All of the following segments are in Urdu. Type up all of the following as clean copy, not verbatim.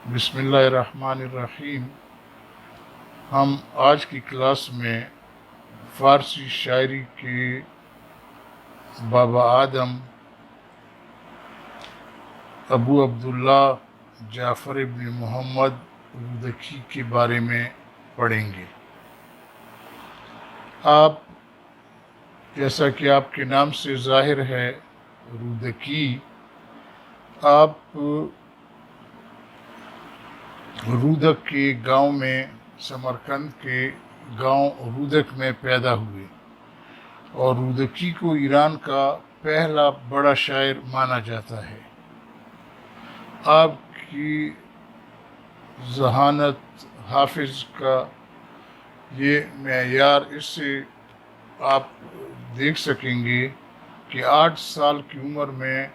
بسم اللہ الرحمن الرحیم۔ ہم آج کی کلاس میں فارسی شاعری کے بابا آدم ابو عبداللہ جعفر ابن محمد رودکی کے بارے میں پڑھیں گے۔ آپ جیسا کہ آپ کے نام سے ظاہر ہے رودکی، آپ رودک کے گاؤں میں، سمرقند کے گاؤں رودک میں پیدا ہوئے اور رودکی کو ایران کا پہلا بڑا شاعر مانا جاتا ہے۔ آپ کی ذہانت، حافظ کا یہ معیار، اس سے آپ دیکھ سکیں گے کہ 8 سال کی عمر میں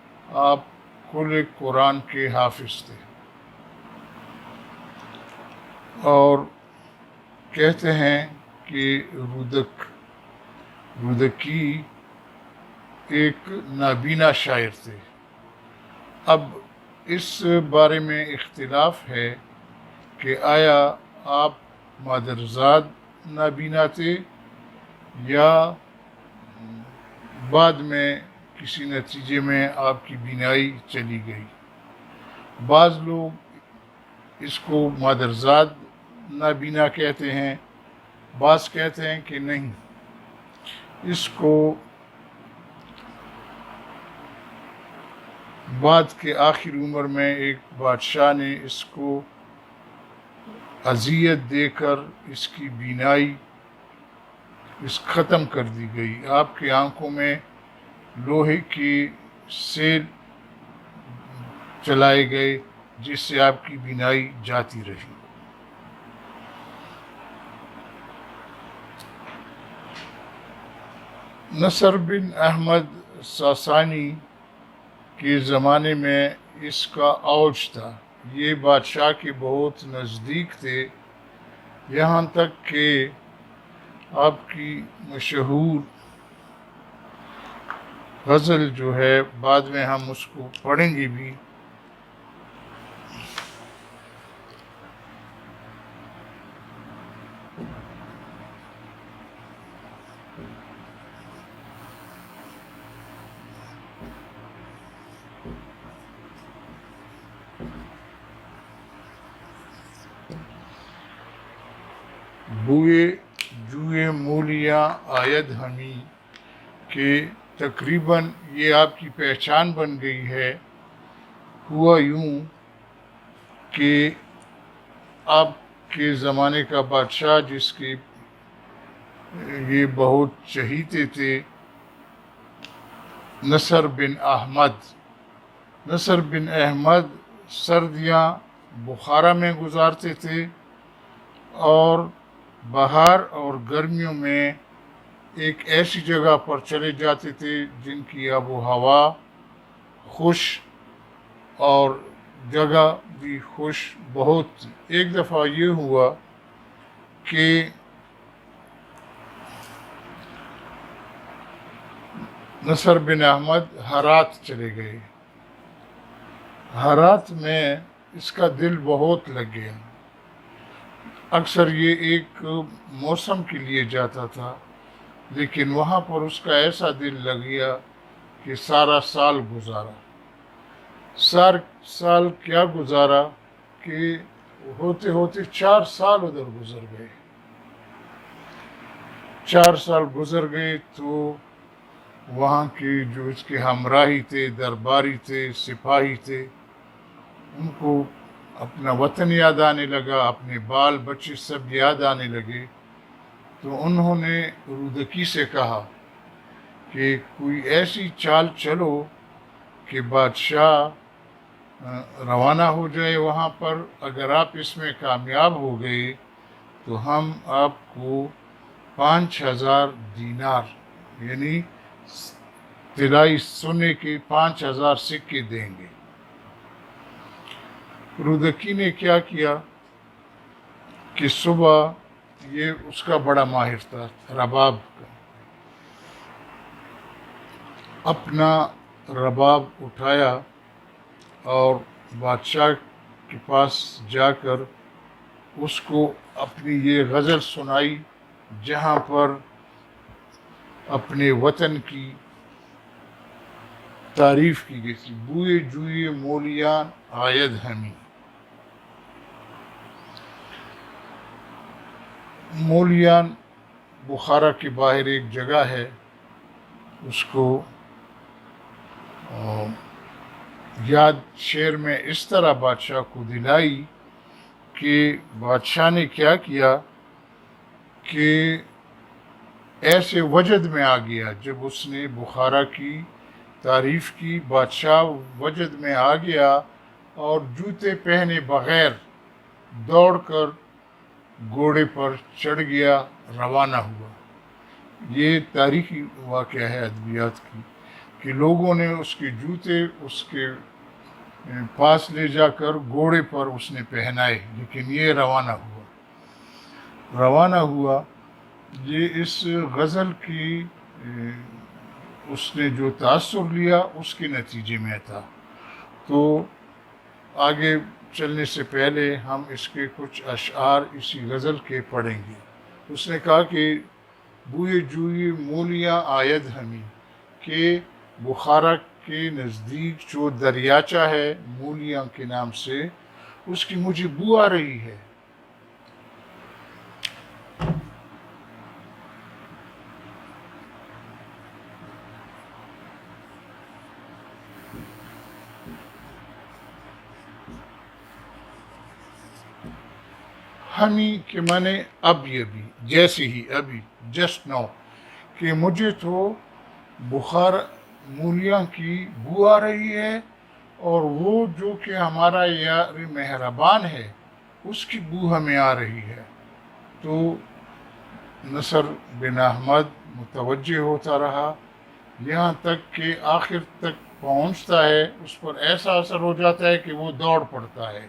آپ کل قرآن کے حافظ تھے، اور کہتے ہیں کہ رودکی ایک نابینا شاعر تھے۔ اب اس بارے میں اختلاف ہے کہ آیا آپ مادرزاد نابینا تھے یا بعد میں کسی نتیجے میں آپ کی بینائی چلی گئی۔ بعض لوگ اس کو مادرزاد نابینا کہتے ہیں، بعض کہتے ہیں کہ نہیں، اس کو بعد کے آخر عمر میں ایک بادشاہ نے اس کو اذیت دے کر اس کی بینائی ختم کر دی گئی۔ آپ کی آنکھوں میں لوہے کی سیل چلائے گئے جس سے آپ کی بینائی جاتی رہی۔ نصر بن احمد ساسانی کے زمانے میں اس کا اوج تھا۔ یہ بادشاہ کے بہت نزدیک تھے، یہاں تک کہ آپ کی مشہور غزل جو ہے، بعد میں ہم اس کو پڑھیں گے بھی، بوئے جوئے مولیاں آید ہمی، کہ تقریباً یہ آپ کی پہچان بن گئی ہے۔ ہوا یوں کہ آپ کے زمانے کا بادشاہ جس کے یہ بہت چہیتے تھے، نصر بن احمد سردیاں بخارا میں گزارتے تھے اور بہار اور گرمیوں میں ایک ایسی جگہ پر چلے جاتے تھے جن کی آب و ہوا خوش اور جگہ بھی خوش بہت تھی۔ ایک دفعہ یہ ہوا کہ نصر بن احمد ہرات چلے گئے۔ ہرات میں اس کا دل بہت لگ گیا۔ اکثر یہ ایک موسم کے لیے جاتا تھا، لیکن وہاں پر اس کا ایسا دل لگ گیا کہ سارا سال گزارا۔ سال کیا گزارا کہ ہوتے ہوتے 4 سال ادھر گزر گئے۔ 4 سال گزر گئے تو وہاں کے جو اس کے ہمراہی تھے، درباری تھے، سپاہی تھے، ان کو اپنا وطن یاد آنے لگا، اپنے بال بچے سب یاد آنے لگے۔ تو انہوں نے رودکی سے کہا کہ کوئی ایسی چال چلو کہ بادشاہ روانہ ہو جائے وہاں پر۔ اگر آپ اس میں کامیاب ہو گئے تو ہم آپ کو 5000 دینار یعنی طلائی سونے کے 5000 سکے دیں گے۔ رودکی نے کیا کیا کہ صبح، یہ اس کا بڑا ماہر تھا رباب کا، اپنا رباب اٹھایا اور بادشاہ کے پاس جا کر اس کو اپنی یہ غزل سنائی جہاں پر اپنے وطن کی تعریف کی گئی تھی. بوئے جوئے مولیان آید ہمیں. مولیان بخارا کے باہر ایک جگہ ہے. اس کو یاد شعر میں اس طرح بادشاہ کو دلائی کہ بادشاہ نے کیا کیا کہ ایسے وجد میں آ گیا. جب اس نے بخارا کی تعریف کی بادشاہ وجد میں آ گیا اور جوتے پہنے بغیر دوڑ کر گھوڑے پر چڑھ گیا، روانہ ہوا. یہ تاریخی واقعہ ہے ادبیات کی کہ لوگوں نے اس کے جوتے اس کے پاس لے جا کر گھوڑے پر اس نے پہنائے، لیکن یہ روانہ ہوا. یہ اس غزل کی اس نے جو تاثر لیا اس کے نتیجے میں تھا. تو آگے چلنے سے پہلے ہم اس کے کچھ اشعار اسی غزل کے پڑھیں گے. اس نے کہا کہ بوئے جوئے مولیاں آید ہمیں، کہ بخارا کے نزدیک جو دریاچہ ہے مولیاں کے نام سے، اس کی مجھے بو آ رہی ہے. ہمیں کہ مانے ابھی جیسے ہی ابھی جسٹ نو، کہ مجھے تو بخار مولیاں کی بو آ رہی ہے اور وہ جو کہ ہمارا یار مہربان ہے اس کی بو ہمیں آ رہی ہے. تو نصر بن احمد متوجہ ہوتا رہا یہاں تک کہ آخر تک پہنچتا ہے. اس پر ایسا اثر ہو جاتا ہے کہ وہ دوڑ پڑتا ہے.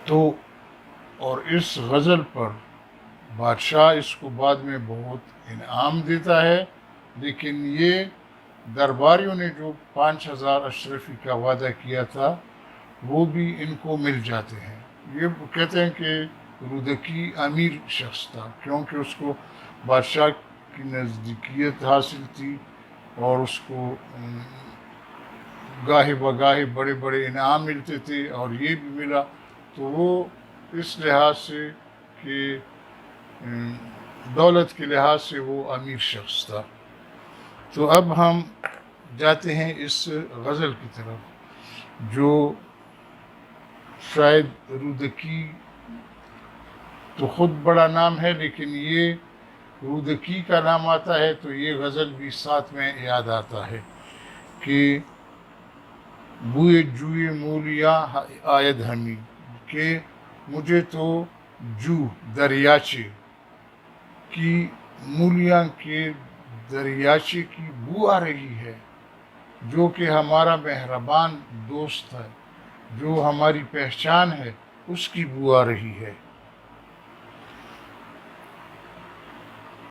تو اور اس غزل پر بادشاہ اس کو بعد میں بہت انعام دیتا ہے، لیکن یہ درباریوں نے جو 5000 اشرفی کا وعدہ کیا تھا وہ بھی ان کو مل جاتے ہیں. یہ کہتے ہیں کہ رودکی امیر شخص تھا کیونکہ اس کو بادشاہ کی نزدیکیت حاصل تھی اور اس کو گاہے بگاہے بڑے بڑے انعام ملتے تھے اور یہ بھی ملا. تو وہ اس لحاظ سے کہ دولت کے لحاظ سے وہ امیر شخص تھا. تو اب ہم جاتے ہیں اس غزل کی طرف جو شاید رودکی تو خود بڑا نام ہے، لیکن یہ رودکی کا نام آتا ہے تو یہ غزل بھی ساتھ میں یاد آتا ہے کہ بوئے جوئے مولیاں آید ہمیں، کہ مجھے تو جو دریاچے کی مولیاں کے دریاچے کی بو آ رہی ہے، جو کہ ہمارا مہربان دوست ہے، جو ہماری پہچان ہے، اس کی بو آ رہی ہے.